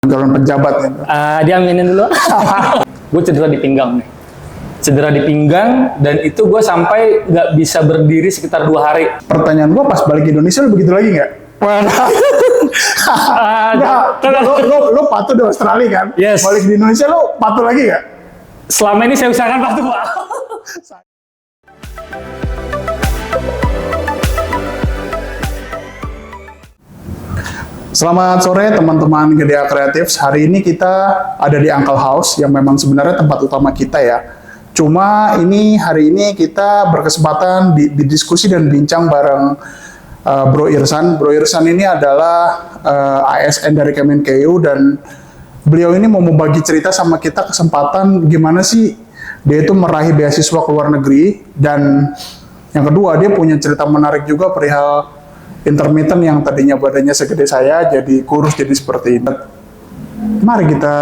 calon pejabat ya. Diaminin dulu. Gue cedera di pinggang nih. Cedera di pinggang dan itu gue sampai nggak bisa berdiri sekitar 2 hari. Pertanyaan gue pas balik ke Indonesia lu begitu lagi nggak? Lo patuh di Australia kan? Yes. Balik di Indonesia lo patuh lagi nggak? Selama ini saya usahakan patuh, Pak. Selamat sore teman-teman Gedea Kreatif. Hari ini kita ada di Uncle House yang memang sebenarnya tempat utama kita ya. Cuma hari ini kita berkesempatan diskusi dan bincang bareng Bro Irsan. Bro Irsan ini adalah ASN dari Kemenkeu dan beliau ini mau membagi cerita sama kita kesempatan gimana sih dia itu meraih beasiswa ke luar negeri, dan yang kedua dia punya cerita menarik juga perihal intermittent yang tadinya badannya segede saya jadi kurus jadi seperti ini. Mari kita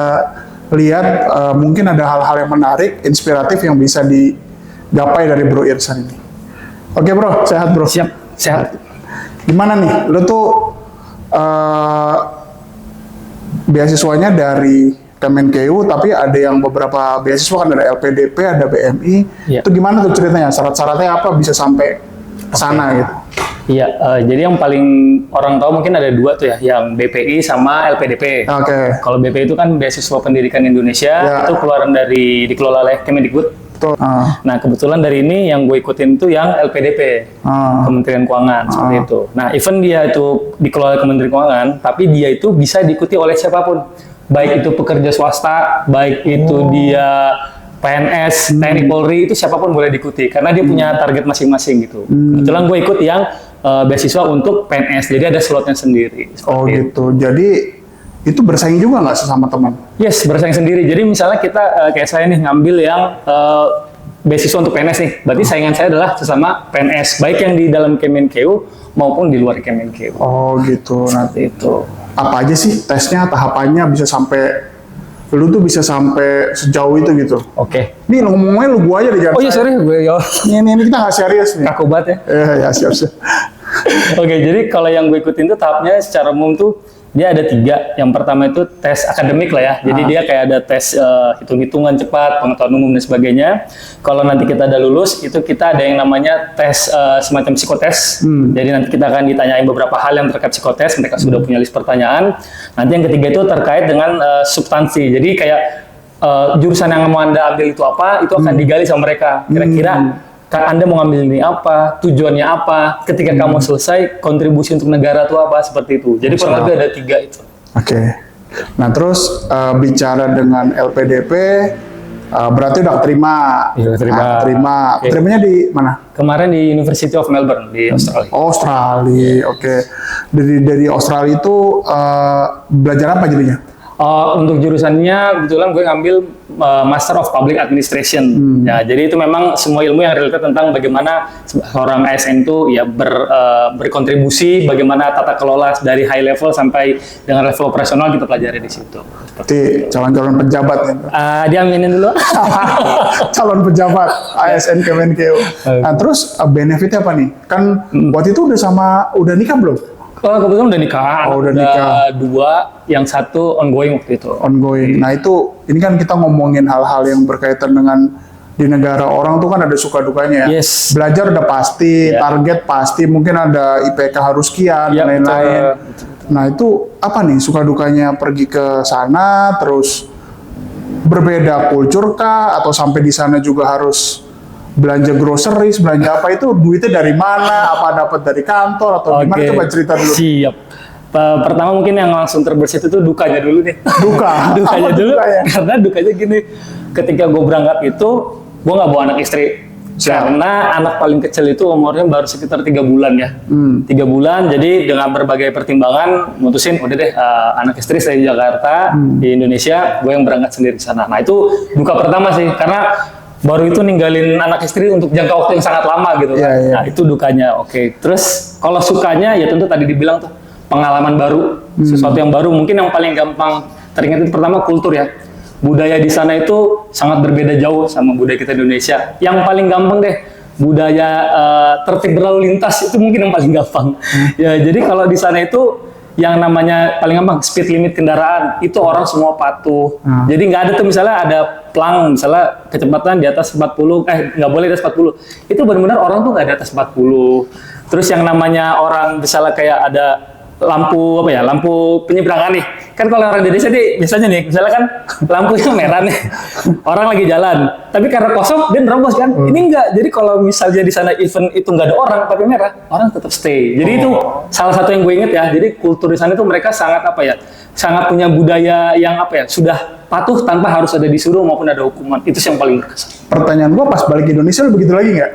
lihat mungkin ada hal-hal yang menarik, inspiratif yang bisa digapai dari Bro Irsan ini. Oke bro, sehat bro? Siap, sehat. Gimana nih, lo tuh beasiswanya dari Kemenkeu, tapi ada yang beberapa beasiswa kan ada LPDP, ada BMI. Ya. Itu gimana tuh ceritanya? Syarat-syaratnya apa bisa sampai ke sana gitu? Iya, jadi yang paling orang tahu mungkin ada 2 tuh ya, yang BPI sama LPDP. Oke. Kalau BPI itu kan Beasiswa Pendidikan Indonesia, Ya. itu keluaran dikelola oleh Kemendikbud. Betul. Nah, kebetulan dari ini yang gue ikutin tuh yang LPDP, Kementerian Keuangan, seperti itu. Nah, even dia itu dikelola Kementerian Keuangan, tapi dia itu bisa diikuti oleh siapapun. Baik itu pekerja swasta, baik itu dia PNS, TNI Polri, itu siapapun boleh diikuti karena dia punya target masing-masing gitu. Kebetulan gue ikut yang beasiswa untuk PNS, jadi ada slotnya sendiri. Oh gitu. Jadi itu bersaing juga nggak sesama teman? Yes, bersaing sendiri. Jadi misalnya kita kayak saya nih ngambil yang beasiswa untuk PNS nih, berarti saingan saya adalah sesama PNS, baik yang di dalam Kemenkeu maupun di luar Kemenkeu. Oh gitu. Nanti itu. Apa aja sih tesnya, tahapannya bisa sampai lu tuh bisa sampai sejauh itu gitu? Oke. Nih ngomongnya lu gua aja deh, jangan Oh iya, saya. sorry gue ya. Ini kita nggak serius nih. Kaku banget ya. Ya siap. Oke, jadi kalau yang gue ikutin tuh tahapnya secara umum tuh dia ada 3. Yang pertama itu tes akademik lah ya. Jadi dia kayak ada tes hitung-hitungan cepat, pengetahuan umum dan sebagainya. Kalau nanti kita udah lulus, itu kita ada yang namanya tes semacam psikotes. Jadi nanti kita akan ditanyain beberapa hal yang terkait psikotes. Mereka sudah punya list pertanyaan. Nanti yang ketiga itu terkait dengan substansi. Jadi kayak jurusan yang mau Anda ambil itu apa, itu akan digali sama mereka. Kira-kira Anda mau ngambil ini apa, tujuannya apa, ketika kamu selesai, kontribusi untuk negara itu apa, seperti itu. Jadi kurang lebih ada 3 itu. Oke. Nah terus bicara dengan LPDP, berarti udah keterima. Iya, keterima. Keterima. Oke. Keterimanya di mana? Kemarin di University of Melbourne, di Australia. Australia, oke. Dari Australia itu belajar apa jadinya? Untuk jurusannya, kebetulan gue ngambil Master of Public Administration. Ya, jadi itu memang semua ilmu yang related tentang bagaimana seorang ASN itu ya berkontribusi, bagaimana tata kelola dari high level sampai dengan level operasional kita pelajari di situ. Berarti calon-calon pejabat ya? Diaminin dulu. Calon pejabat ASN Kemenkeu. Nah terus benefitnya apa nih? Kan waktu itu udah nikah belum? Kebetulan udah nikah. Oh, udah nikah. 2, yang 1 ongoing waktu itu. Ongoing. Nah itu, ini kan kita ngomongin hal-hal yang berkaitan dengan di negara orang tuh kan ada suka dukanya ya. Yes. Belajar udah pasti, target pasti, mungkin ada IPK harus sekian, dan lain-lain. Nah itu apa nih suka dukanya pergi ke sana, terus berbeda kultur kah, atau sampai di sana juga harus belanja groceries, belanja apa itu duitnya dari mana? Apa dapat dari kantor atau gimana? Coba cerita dulu. Siap. Pertama mungkin yang langsung terbersit itu dukanya dulu nih. Dukanya dulu. Dukanya? Karena dukanya gini, ketika gue berangkat itu, gue nggak bawa anak istri. Karena anak paling kecil itu umurnya baru sekitar 3 bulan ya. 3 bulan, jadi dengan berbagai pertimbangan, mutusin udah deh anak istri saya di Jakarta, di Indonesia, gue yang berangkat sendiri ke sana. Nah itu duka pertama sih, karena baru itu ninggalin anak istri untuk jangka waktu yang sangat lama gitu kan. Nah itu dukanya. Oke. Terus kalau sukanya ya tentu tadi dibilang tuh pengalaman baru, sesuatu yang baru. Mungkin yang paling gampang teringat itu pertama kultur ya. Budaya di sana itu sangat berbeda jauh sama budaya kita di Indonesia. Yang paling gampang deh budaya tertib berlalu lintas itu mungkin yang paling gampang. Ya jadi kalau di sana itu yang namanya paling gampang speed limit kendaraan itu orang semua patuh. Jadi nggak ada tuh misalnya ada pelang misalnya kecepatan di atas 40, nggak boleh di atas 40. Itu benar-benar orang tuh nggak di atas 40. Terus yang namanya orang misalnya kayak ada lampu lampu penyeberangan nih. Kan kalau orang di Indonesia nih biasanya nih misalnya kan lampunya merah nih. Orang lagi jalan, tapi karena kosong dia nerobos kan. Ini enggak. Jadi kalau misalnya di sana event itu nggak ada orang tapi merah, orang tetap stay. Jadi itu salah satu yang gue inget ya. Jadi kultur di sana itu mereka sangat sangat punya budaya yang sudah patuh tanpa harus ada disuruh maupun ada hukuman. Itu sih yang paling berkesan. Pertanyaan gua pas balik ke Indonesia lu begitu lagi nggak?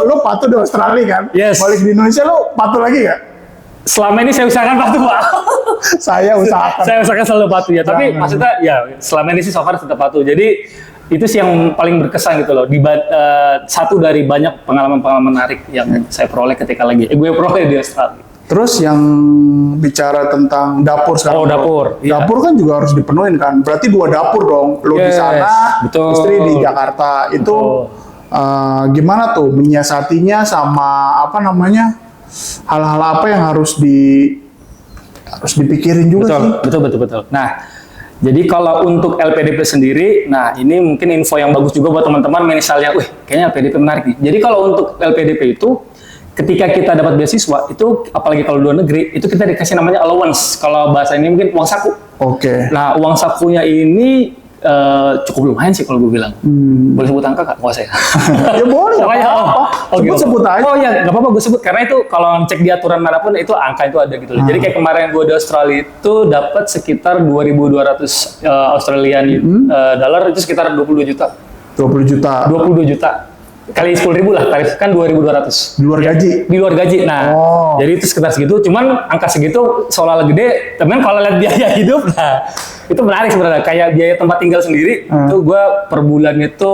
Lu patuh di Australia kan? Yes. Balik di Indonesia lu patuh lagi nggak? Selama ini saya usahakan patuh, Pak. Saya usahakan. Saya usahakan selalu patuh ya. Tapi maksudnya ya selama ini sih so far tetap patuh. Jadi itu sih yang paling berkesan gitu loh. Satu dari banyak pengalaman-pengalaman menarik yang saya peroleh ketika gue peroleh di Australia. Terus yang bicara tentang dapur sekarang. Oh, dapur. Dapur kan juga harus dipenuhin kan. Berarti 2 dapur dong. Lu di sana, betul. Istri di Jakarta. Itu gimana tuh menyiasatinya sama hal-hal apa yang harus dipikirin juga sih. Betul. Nah, jadi kalau untuk LPDP sendiri, nah ini mungkin info yang bagus juga buat teman-teman misalnya, kayaknya LPDP menarik nih. Jadi kalau untuk LPDP itu ketika kita dapat beasiswa itu apalagi kalau luar negeri itu kita dikasih namanya allowance, kalau bahasa ini mungkin uang saku. Oke. Nah uang sakunya ini cukup lumayan sih kalau gue bilang. Boleh sebut angka nggak? Nggak usah ya. Ya boleh. Sebut aja. Oh ya nggak apa-apa gue sebut karena itu kalau cek di aturan manapun itu angka itu ada gitu loh. Jadi kayak kemarin gue di Australia itu dapat sekitar 2.200 Australian dollar, itu sekitar 22 juta. 22 juta. Kali 10.000 lah, tarif kan 2.200. Di luar gaji? Di luar gaji. Nah, jadi itu sekitar segitu. Cuman angka segitu seolah gede. Temen kalau lihat biaya hidup, nah itu menarik sebenarnya. Kayak biaya tempat tinggal sendiri, itu gue per bulan itu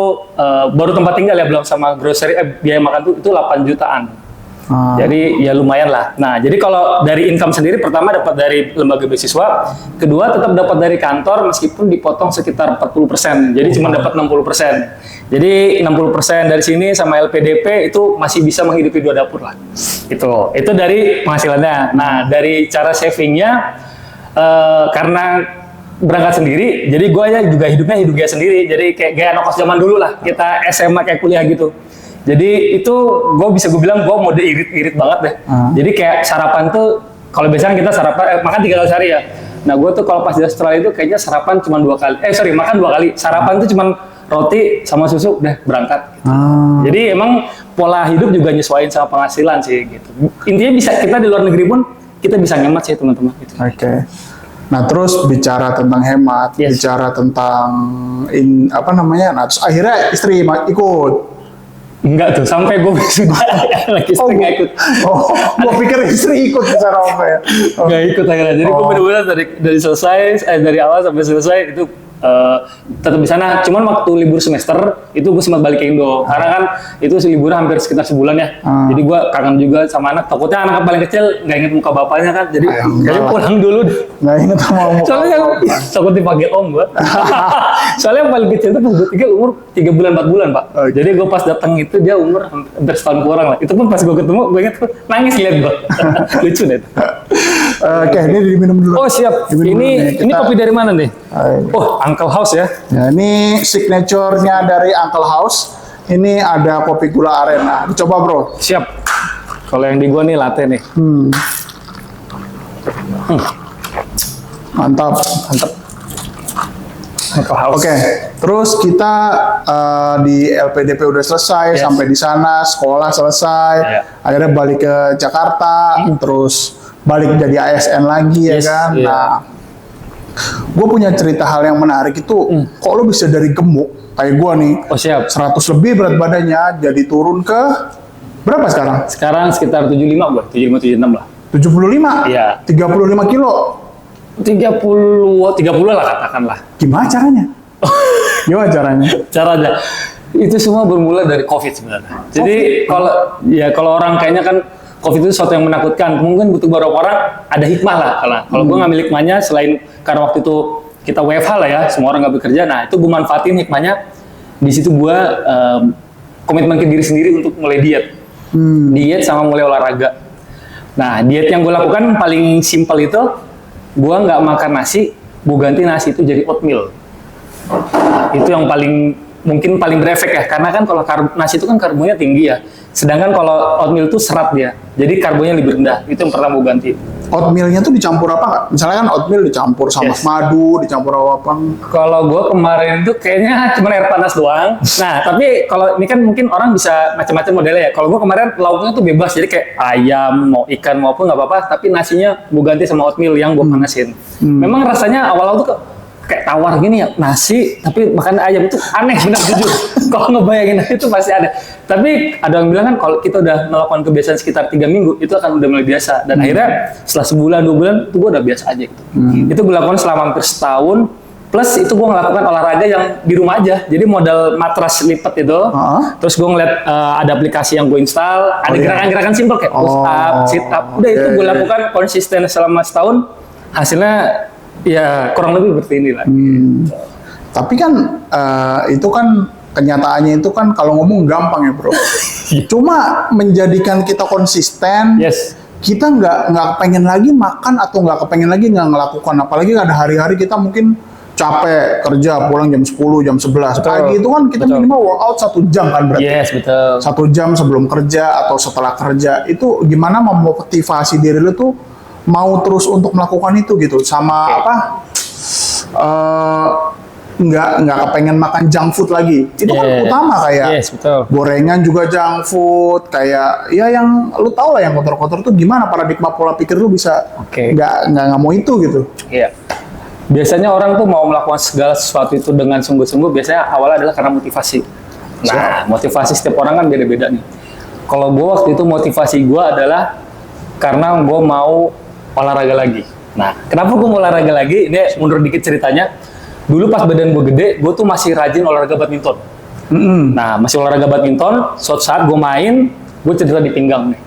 baru tempat tinggal ya, belum sama grocery, biaya makan itu 8 jutaan. Jadi ya lumayan lah. Nah, jadi kalau dari income sendiri, pertama dapat dari lembaga beasiswa, kedua tetap dapat dari kantor meskipun dipotong sekitar 40%. Jadi cuma dapat 60%. Jadi 60% dari sini sama LPDP itu masih bisa menghidupi 2 dapur lah. Itu dari penghasilannya. Nah, dari cara savingnya, karena berangkat sendiri, jadi gue ya juga hidupnya sendiri. Jadi kayak gaya anak kos zaman dulu lah, kita SMA kayak kuliah gitu. Jadi itu gue bilang gue mode irit banget deh. Jadi kayak sarapan tuh kalau biasanya kita sarapan makan 3 kali sehari ya. Nah gue tuh kalau pas di Australia itu kayaknya sarapan cuma 2 kali. Makan 2 kali. Sarapan tuh cuma roti sama susu udah berangkat. Gitu. Jadi emang pola hidup juga nyesuaiin sama penghasilan sih gitu. Intinya bisa kita di luar negeri pun kita bisa ngemat sih teman-teman. Gitu. Oke. Nah terus bicara tentang hemat, bicara tentang nah terus akhirnya istri ikut. Enggak tuh, sampai gue sudah lagi nggak ikut. Gue pikir istri ikut bicara apa ya? Nggak ikut akhirnya. Jadi gue benar-benar dari awal sampai selesai itu tetap di sana. Cuman waktu libur semester itu gue sempat balik ke Indo. Karena kan itu libur hampir sekitar sebulan ya. Jadi gue kangen juga sama anak. Takutnya anak paling kecil nggak inget muka bapaknya kan. Jadi kayaknya pulang dulu. Nggak inget sama muka. Soalnya takut dipanggil om gue. Soalnya yang paling kecil itu pas gue 3 umur 3 bulan 4 bulan Pak. Jadi gue pas datang itu dia umur hampir setahun kurang lah. Itu pun pas gue ketemu gue inget nangis lihat gue. Lucu deh. Oke, ini diminum dulu. Oh siap. Ini kopi dari mana nih? Oh, Uncle House ya. Ya, ini signature-nya dari Uncle House. Ini ada kopi gula aren. Nah, dicoba bro. Siap. Kalau yang di gua nih latte nih. Mantap. Uncle House. Oke, terus kita di LPDP udah selesai, sampai di sana, sekolah selesai, akhirnya balik ke Jakarta, terus balik jadi ASN lagi ya kan. Nah, gue punya cerita hal yang menarik itu, kok lo bisa dari gemuk kayak gue nih, 100 lebih berat badannya, jadi turun ke berapa sekarang? Sekarang sekitar 75 gue, 75-76 lah. 75? Iya. 35 kilo? 30 lah katakanlah. Gimana caranya? Gimana caranya? Caranya itu semua bermula dari COVID sebenarnya. Jadi kalau orang kayaknya kan COVID itu sesuatu yang menakutkan. Mungkin butuh beberapa orang ada hikmah lah. Kalau gue ngambil hikmahnya selain karena waktu itu kita WFH lah ya, semua orang nggak bekerja. Nah itu gue manfaatin hikmahnya. Di situ gue komitmen ke diri sendiri untuk mulai diet, diet sama mulai olahraga. Nah, diet yang gue lakukan paling simpel itu, gue nggak makan nasi, gue ganti nasi itu jadi oatmeal. Nah, itu yang mungkin paling berefek ya, karena kan kalau nasi itu kan karbonnya tinggi ya, sedangkan kalau oatmeal itu serat dia, jadi karbonnya lebih rendah. Itu yang pertama gue ganti. Oatmealnya tuh dicampur apa nggak? Misalnya kan oatmeal dicampur sama madu, dicampur apa? Kalau gue kemarin itu kayaknya cuma air panas doang. Nah, tapi kalau ini kan mungkin orang bisa macam-macam modelnya ya. Kalau gue kemarin lauknya tuh bebas, jadi kayak ayam, mau ikan maupun nggak apa-apa. Tapi nasinya gue ganti sama oatmeal yang gue panasin. Memang rasanya awal-awal tuh kayak tawar gini ya, nasi tapi makan ayam itu aneh, benar jujur. Kalau ngebayangin itu pasti ada. Tapi ada yang bilang kan kalau kita udah melakukan kebiasaan sekitar 3 minggu itu akan udah mulai biasa. Dan akhirnya setelah sebulan 2 bulan itu gue udah biasa aja gitu. Itu gue lakukan selama hampir setahun. Plus itu gue ngelakukan olahraga yang di rumah aja. Jadi modal matras lipat itu. Terus gue ngeliat ada aplikasi yang gue install. Ada gerakan-gerakan simpel kayak push up, sit up. Udah itu gue lakukan konsisten selama setahun. Hasilnya ya kurang lebih seperti ini lah. Tapi kan itu kan kenyataannya itu kan kalau ngomong gampang ya bro. Cuma menjadikan kita konsisten. Kita nggak pengen lagi makan atau nggak kepengen lagi nggak ngelakukan. Apalagi ada hari-hari kita mungkin capek kerja pulang jam 10, jam 11. Pagi itu kan kita minimal workout 1 jam kan berarti. 1 jam sebelum kerja atau setelah kerja. Itu gimana memotivasi diri lu tuh mau terus untuk melakukan itu gitu sama nggak kepengen makan junk food lagi itu kan utama kayak gorengan juga junk food kayak ya yang lu tau lah yang kotor-kotor tuh gimana paradigma pola pikir lu bisa nggak mau itu gitu. Biasanya orang tuh mau melakukan segala sesuatu itu dengan sungguh-sungguh biasanya awalnya adalah karena motivasi. Nah, motivasi setiap orang kan beda-beda nih. Kalau gue waktu itu motivasi gue adalah karena gue mau olahraga lagi. Nah, kenapa gue mau olahraga lagi? Ini mundur dikit ceritanya. Dulu pas badan gue gede, gue tuh masih rajin olahraga badminton. Nah, masih olahraga badminton, suatu saat gue main, gue cedera di pinggang nih.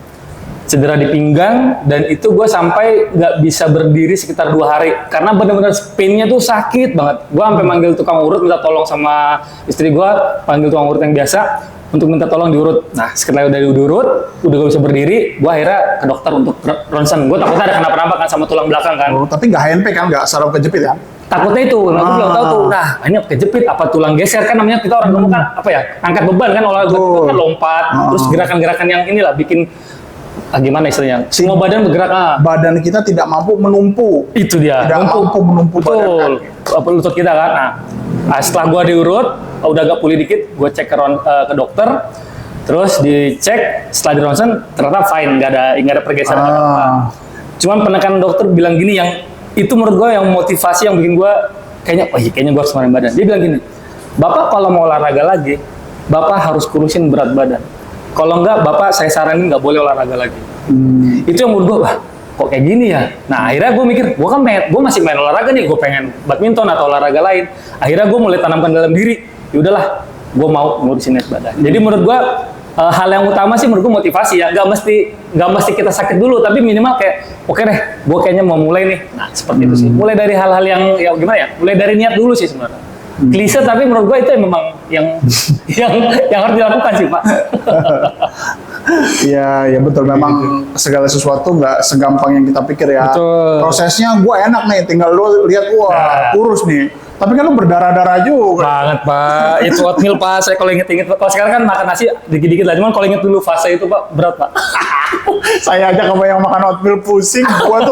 Cedera di pinggang, dan itu gue sampai nggak bisa berdiri sekitar 2 hari. Karena benar-benar pain-nya tuh sakit banget. Gue sampai manggil tukang urut, minta tolong sama istri gue, panggil tukang urut yang biasa, untuk minta tolong diurut. Nah, setelah udah diurut, udah gak bisa berdiri, gue akhirnya ke dokter untuk ronsen. Gue takutnya ada kenapa-napa kan sama tulang belakang kan. Tapi nggak HNP kan, nggak saraf kejepit kan? Takutnya itu, aku belum tahu tuh. Nah, ini kejepit apa tulang geser kan namanya kita orang ngomong kan apa ya? Angkat beban kan olahraga kan lompat, terus gerakan-gerakan yang inilah bikin gimana istilahnya? Semua badan bergerak. Badan kita tidak mampu menumpu. Itu dia. Tidak mampu menumpu badan. Betul. Lutut kita kan. Nah, setelah gua diurut, udah agak pulih dikit, gua cek ke dokter. Terus dicek, setelah di ronsen ternyata fine, nggak ada pergeseran apa. Cuman penekanan dokter bilang gini yang itu menurut gue yang motivasi yang bikin gue kayaknya gue harus ngurangin badan. Dia bilang gini, Bapak kalau mau olahraga lagi, Bapak harus kurusin berat badan. Kalau enggak, Bapak saya saranin nggak boleh olahraga lagi. Itu yang menurut gue, kok kayak gini ya? Nah, akhirnya gue mikir, gue masih main olahraga nih, gue pengen badminton atau olahraga lain. Akhirnya gue mulai tanamkan dalam diri, yaudahlah, gue mau ngurusin badan. Jadi menurut gue, hal yang utama sih menurut gue motivasi ya, nggak mesti kita sakit dulu, tapi minimal kayak oke deh, gue kayaknya mau mulai nih. Nah seperti itu sih, mulai dari hal-hal yang ya gimana ya, mulai dari niat dulu sih sebenarnya. Klise tapi menurut gue itu memang yang harus dilakukan sih Pak. Ya betul, memang segala sesuatu nggak segampang yang kita pikir ya. Betul. Prosesnya gue enak nih, tinggal lu lihat kurus nih. Tapi kan lu berdarah-darah juga. Banget Pak, itu oatmeal Pak, saya kalau inget-inget, kalau sekarang kan makan nasi dikit-dikit lah, cuman kalau inget dulu fase itu Pak, berat Pak. Saya aja kebayang makan oatmeal pusing, gua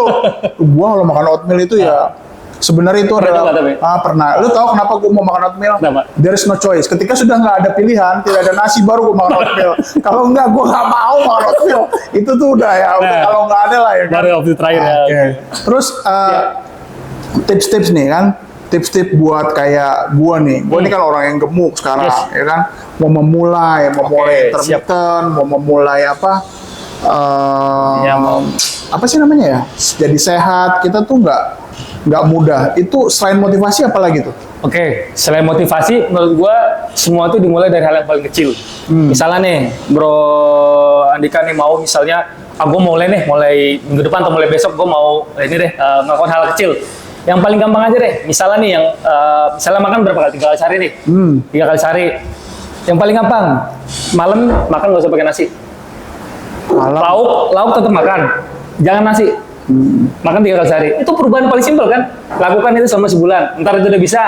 kalau makan oatmeal itu ya, sebenarnya itu adalah, pernah. Lu tahu kenapa gua mau makan oatmeal? There is no choice. Ketika sudah nggak ada pilihan, tidak ada nasi, baru gua makan oatmeal. Kalau enggak, gua nggak mau makan oatmeal. Itu tuh udah ya, kalau nggak ada lah ya kan. Baru opsi terakhir ya. Terus, tips-tips nih kan, tips-tips buat kayak gua nih kan orang yang gemuk sekarang, ya kan, mau memulai intermittent, mau memulai apa sih namanya ya, jadi sehat, kita tuh nggak mudah. Itu selain motivasi apa lagi tuh? Selain motivasi, menurut gua semua itu dimulai dari hal yang paling kecil. Misalnya nih, Bro Andika nih mau misalnya, gua mulai minggu depan atau mulai besok gua mau melakukan hal kecil. Yang paling gampang aja deh, misalnya nih misalnya makan berapa kali? 3 kali sehari nih. 3 kali sehari. Yang paling gampang, malam makan nggak usah pakai nasi. Lauk tetap makan. jangan nasi. Makan 3 kali sehari. Itu perubahan paling simpel kan? Lakukan itu selama sebulan. Ntar itu udah bisa,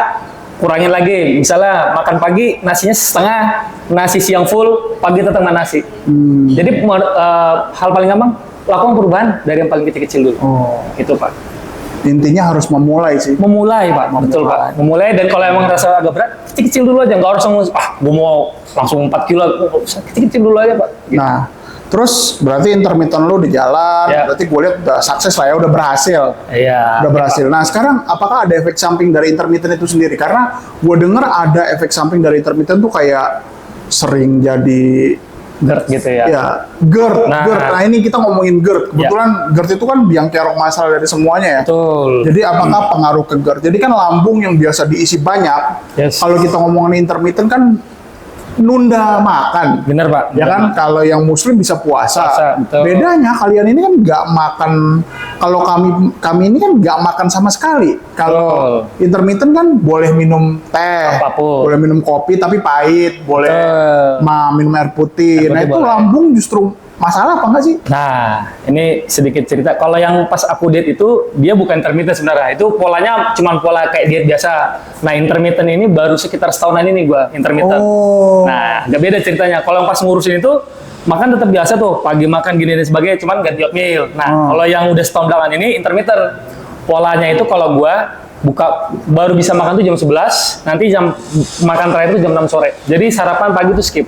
kurangin lagi. Misalnya makan pagi nasinya setengah, nasi siang full, pagi tetap makan nasi. Jadi hal paling gampang, lakukan perubahan dari yang paling kecil-kecil dulu. Itu Pak. Intinya harus memulai sih. Memulai Pak, betul Pak. Memulai, dan kalau emang rasa agak berat, kecil-kecil dulu aja. Nggak harus langsung, gue mau langsung 4 kilo. Kecil-kecil dulu aja Pak. Gitu. Nah, terus berarti intermittent lu di jalan, berarti gue lihat udah sukses lah ya, udah berhasil. Iya. Udah berhasil. Nah, sekarang apakah ada efek samping dari intermittent itu sendiri? Karena gue dengar ada efek samping dari intermittent tuh kayak sering jadi GERD gitu ya. Ya, GERD. Nah, ini kita ngomongin GERD. Kebetulan GERD itu kan biang kerok masalah dari semuanya ya. Betul. Jadi apakah pengaruh ke GERD? Jadi kan lambung yang biasa diisi banyak. Kalau kita ngomongin intermittent kan nunda makan. Bener Pak. Ya kan, kalau yang muslim bisa puasa. Bedanya kalian ini kan nggak makan. Kalau kami ini kan nggak makan sama sekali. Kalau intermittent kan boleh minum teh, boleh minum kopi tapi pahit, boleh minum air putih. Nah itu lambung justru masalah apa nggak sih? Nah, ini sedikit cerita. Kalau yang pas aku diet itu, dia bukan intermittent sebenarnya. Itu polanya cuma pola kayak diet biasa. Nah, intermittent ini baru sekitar setahunan ini gua intermittent. Nah, nggak beda ceritanya. Kalau yang pas ngurusin itu, makan tetap biasa tuh. Pagi makan gini dan sebagainya, cuman ganti oatmeal. Nah, kalau yang udah setahun belakangan ini, intermittent. Polanya itu kalau gua baru bisa makan tuh jam 11, nanti jam makan terakhir itu jam 6 sore. Jadi sarapan pagi tuh skip.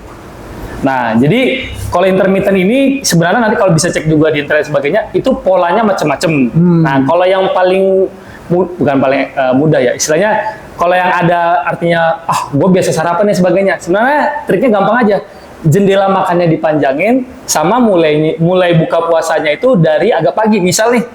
Nah, jadi kalau intermittent ini sebenarnya nanti kalau bisa cek juga di internet sebagainya, itu polanya macam-macam. Nah, kalau yang paling bukan paling mudah ya, istilahnya kalau yang ada artinya, gue biasa sarapan dan sebagainya. Sebenarnya triknya gampang aja. Jendela makannya dipanjangin, sama mulai buka puasanya itu dari agak pagi. Misal nih,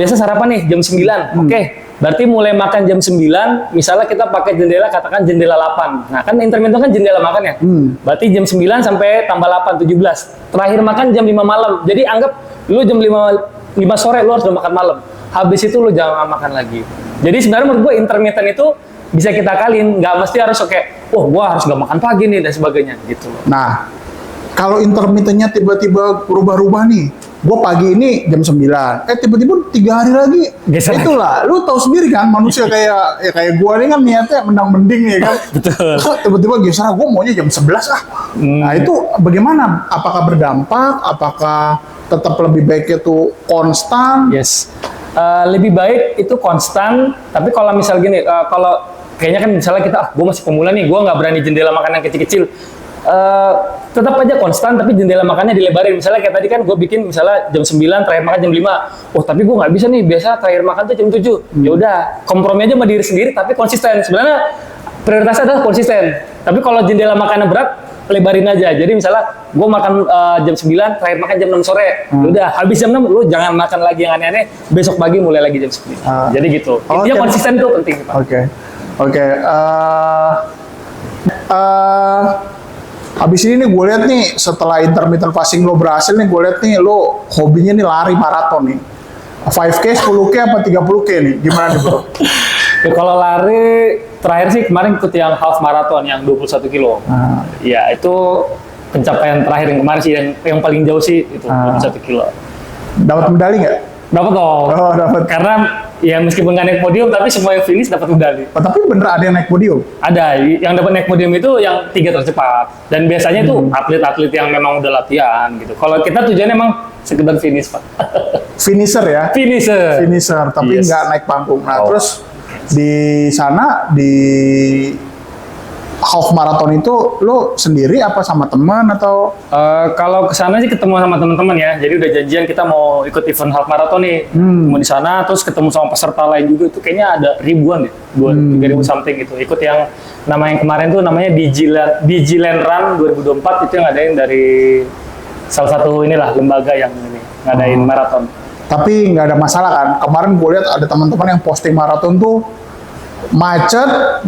biasa sarapan nih jam 9, oke. Berarti mulai makan jam 9, misalnya kita pakai jendela, katakan jendela 8. Nah, kan intermittent kan jendela makannya. Berarti jam 9 sampai tambah 8, 17. Terakhir makan jam 5 malam. Jadi anggap lu jam 5 sore lu harus udah makan malam. Habis itu lu jangan makan lagi. Jadi sebenarnya menurut gue intermittent itu bisa kita akalin. Nggak mesti harus kayak, gua harus nggak makan pagi nih, dan sebagainya. Gitu. Nah, kalau intermittentnya tiba-tiba berubah-ubah nih, gue pagi ini jam 9, tiba-tiba 3 hari lagi, itulah, lu tahu sendiri kan, manusia kayak gue ini kan niatnya mendang-mending ya kan, betul. Tiba-tiba geser, gue maunya jam 11 Nah itu bagaimana? Apakah berdampak? Apakah tetap lebih baik itu konstan? Yes, lebih baik itu konstan, tapi kalau misal gini, kalau kayaknya kan misalnya kita, gue masih pemula nih, gue nggak berani jendela makan yang kecil-kecil. Tetap aja konstan, tapi jendela makannya dilebarin. Misalnya kayak tadi kan gue bikin misalnya jam 9, terakhir makan jam 5. Tapi gue nggak bisa nih, biasa terakhir makan tuh jam 7. Ya udah, kompromi aja sama diri sendiri, tapi konsisten. Sebenarnya prioritasnya adalah konsisten. Tapi kalau jendela makannya berat, lebarin aja. Jadi misalnya gue makan jam 9, terakhir makan jam 6 sore. Ya udah, habis jam 6 lu jangan makan lagi yang aneh-aneh. Besok pagi mulai lagi jam 9. Jadi gitu. Intinya konsisten tuh penting, Pak. Oke. Habis ini nih gue lihat nih, setelah intermittent fasting lo berhasil nih, gue lihat nih lo hobinya nih lari maraton nih. 5K, 10K apa 30K nih? Gimana nih bro? Kalau lari terakhir sih kemarin ikut yang half marathon yang 21 kilo. Ya itu pencapaian terakhir yang kemarin sih, yang paling jauh sih itu 21 kilo. Dapat medali nggak? Dapat dong. Dapat. Karena ya meskipun nggak naik podium, tapi semua yang finish dapat medali. Tapi bener ada yang naik podium? Ada. Yang dapat naik podium itu yang 3 tercepat. Dan biasanya itu atlet-atlet yang memang udah latihan gitu. Kalau kita tujuannya emang sekedar finish, Pak. Finisher ya? Finisher, tapi nggak naik panggung. Nah, terus di sana, di half marathon itu lo sendiri apa sama teman atau? Kalau ke sana sih ketemu sama teman-teman ya. Jadi udah janjian kita mau ikut event half marathon nih. Ketemu di sana, terus ketemu sama peserta lain juga. Itu kayaknya ada ribuan deh, 3.000 something gitu. Ikut yang nama yang kemarin tuh namanya Digiland Run 2024, itu yang ngadain dari salah satu inilah lembaga yang ini ngadain maraton. Tapi nggak ada masalah kan? Kemarin gue lihat ada teman-teman yang posting maraton tuh macet,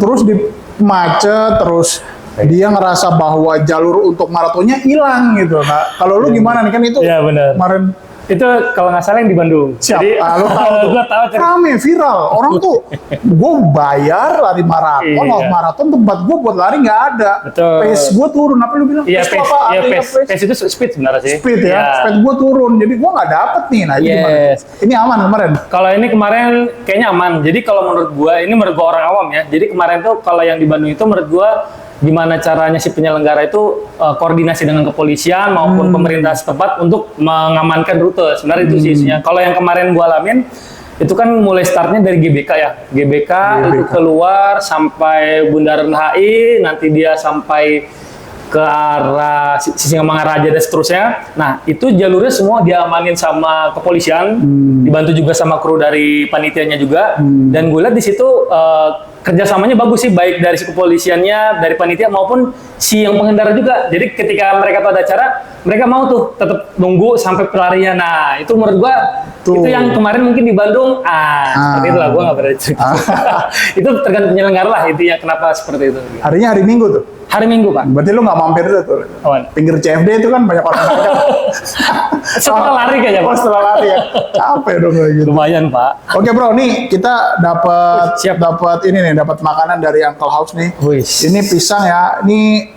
terus dia ngerasa bahwa jalur untuk maratonnya hilang gitu. Nah, kalau lu gimana nih, kan itu ya, bener. Kemarin Itu kalau nggak salah yang di Bandung. Siap, Jadi, lu tahu tuh. gua tahu. Rame, viral. Orang tuh, gue bayar lari maraton, Iya. half maraton, tempat gue buat lari nggak ada. Betul. Pace gue turun, apa lu bilang? Iya, Pace pace, itu apa? iya, Artinya pace itu speed sebenarnya sih. Speed ya, Iya. speed gue turun, jadi gue nggak dapet nih. Nah, ini gimana? Yes. Ini aman kemarin. Kalau ini kemarin kayaknya aman. Jadi kalau menurut gua, ini menurut gua orang awam ya. Jadi kemarin tuh kalau yang di Bandung itu menurut gua gimana caranya si penyelenggara itu koordinasi dengan kepolisian maupun pemerintah setempat untuk mengamankan rute. Sebenarnya itu sih isinya. Kalau yang kemarin gua alamin itu kan mulai startnya dari GBK ya. GBK itu keluar sampai Bundaran HI, nanti dia sampai ke arah Sisingamangaraja dan seterusnya. Nah, itu jalurnya semua diamanin sama kepolisian, dibantu juga sama kru dari panitianya juga. Dan gue lihat di situ kerjasamanya bagus sih, baik dari si kepolisiannya, dari panitia maupun si yang pengendara juga. Jadi ketika mereka tuh ada acara, mereka mau tuh tetap nunggu sampai pelarian. Nah, itu menurut gua itu yang kemarin mungkin di Bandung, seperti itulah, gua nggak berani cerita. Itu tergantung penyelenggara lah intinya kenapa seperti itu. Harinya hari Minggu tuh. Hari Minggu, Pak. Berarti lu nggak mampir tuh. Awan. Pinggir CFD itu kan banyak orang dagang. Setelah lari kayaknya, Oh, Pak. setelah lari ya. Capek dong kayak gitu. Lumayan, Pak. Oke bro, nih kita dapat Siap. ini nih, dapat makanan dari Uncle House nih. Wis. Ini pisang ya. Ini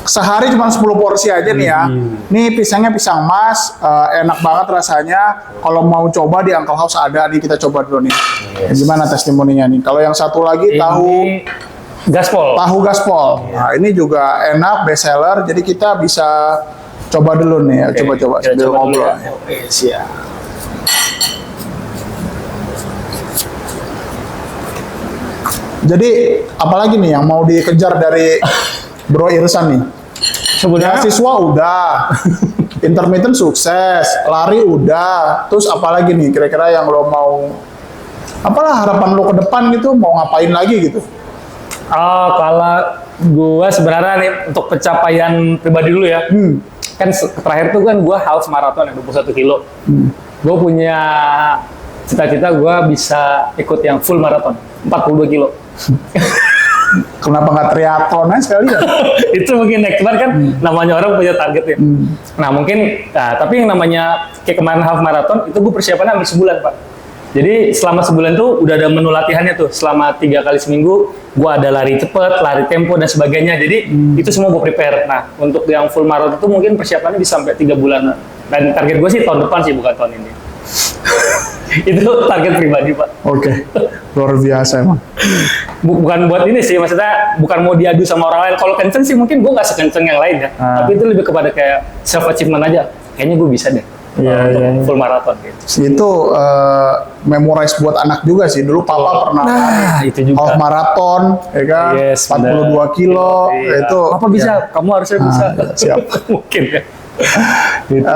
sehari cuma 10 porsi aja nih ya. Ini pisangnya pisang mas, enak banget rasanya. Kalau mau coba di Uncle House ada nih, kita coba dulu nih. Gimana testimoninya nih? Kalau yang satu lagi tahu Gaspol. gaspol. Nah, ini juga enak, best seller. Jadi kita bisa coba dulu nih ya. Oke, Coba-coba kita sambil coba dulu ngobrol. ya. Oke, siap. Jadi apalagi nih yang mau dikejar dari Bro Irsan nih? Sebenarnya Beasiswa udah, intermittent sukses, lari udah, terus apalagi nih kira-kira yang lo mau, apalah harapan lo ke depan gitu, mau ngapain lagi gitu? kalau gua sebenarnya nih untuk pencapaian pribadi dulu ya. Kan terakhir tuh kan gua half marathon ya 21 kilo. Gua punya cita-cita gua bisa ikut yang full marathon 42 kilo. Kenapa nggak triathlon aja sekali ya? Itu mungkin next, cuman kan namanya orang punya target ya. Nah mungkin, tapi yang namanya kayak kemarin half marathon itu gue persiapannya hampir sebulan Pak. Jadi selama sebulan tuh udah ada menu latihannya tuh, selama 3 kali seminggu gue ada lari cepet, lari tempo dan sebagainya. Jadi itu semua gue prepare. Nah untuk yang full marathon itu mungkin persiapannya bisa sampai 3 bulan. Dan target gue sih tahun depan sih, bukan tahun ini. Itu target pribadi Pak. Oke, luar biasa emang. Bukan buat ini sih, maksudnya bukan mau diadu sama orang lain. Kalau kenceng sih mungkin gue nggak sekenceng yang lain ya. Tapi itu lebih kepada kayak self achievement aja. Kayaknya gue bisa deh. Untuk full marathon gitu. Itu memorize buat anak juga sih. Dulu papa pernah itu juga. half marathon, ya kan? Yes, 42 kilo, Iya. itu. Apa bisa? Kamu harusnya bisa. Siap. Mungkin ya. Gitu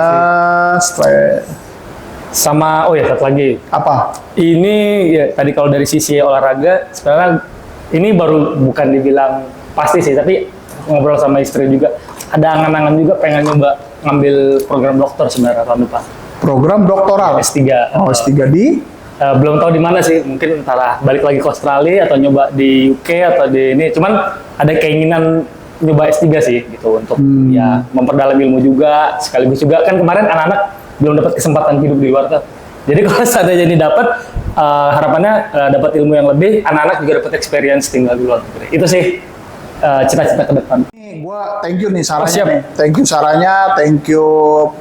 Setelah sama, oh ya satu lagi. apa? Ini ya tadi kalau dari sisi olahraga, sebenarnya ini baru bukan dibilang pasti sih, tapi ngobrol sama istri juga. Ada angan-angan juga pengen nyoba ngambil program dokter sebenarnya tahun depan. Program doktoral. S3. Oh, S3 di? Belum tahu di mana sih, mungkin antara balik lagi ke Australia atau nyoba di UK atau di ini. Cuman ada keinginan nyoba S3 sih gitu untuk ya memperdalam ilmu juga, sekaligus juga kan kemarin anak-anak belum dapat kesempatan hidup di luar tuh. Jadi kalau seandainya ini dapat, harapannya dapat ilmu yang lebih, anak-anak juga dapat experience tinggal di luar negeri. Itu sih cita-cita ke depan. Nih, gua thank you nih sarannya siap. nih. Thank you sarannya, thank you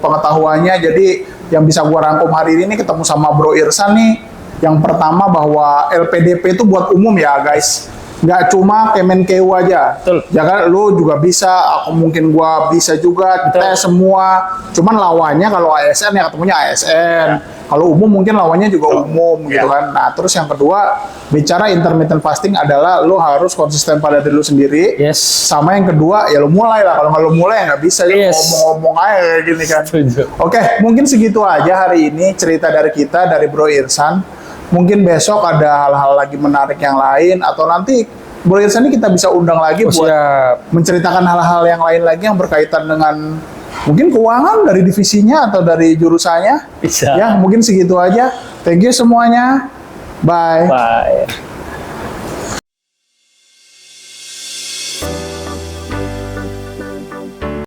pengetahuannya. Jadi yang bisa gua rangkum hari ini ketemu sama Bro Irsan nih. Yang pertama bahwa LPDP itu buat umum ya guys. Nggak cuma Kemenkeu aja. Betul. Ya kan, lu juga bisa, aku mungkin gua bisa juga, Betul. tes semua. Cuman lawannya kalau ASN ya ketemunya ASN. Kalau umum mungkin lawannya juga umum gitu kan. Nah, terus yang kedua, bicara intermittent fasting adalah lu harus konsisten pada diri lu sendiri. Yes. Sama yang kedua, ya lu mulai lah. Kalau nggak lu mulai ya nggak bisa ya Yes. ngomong-ngomong aja kayak gini kan. Setuju. Oke, mungkin segitu aja hari ini cerita dari kita, dari Bro Irsan. Mungkin besok ada hal-hal lagi menarik yang lain, atau nanti Bro Irsan ini kita bisa undang lagi buat Siap. menceritakan hal-hal yang lain lagi yang berkaitan dengan mungkin keuangan dari divisinya atau dari jurusannya. Bisa. Ya, mungkin segitu aja. Thank you semuanya. Bye. Bye.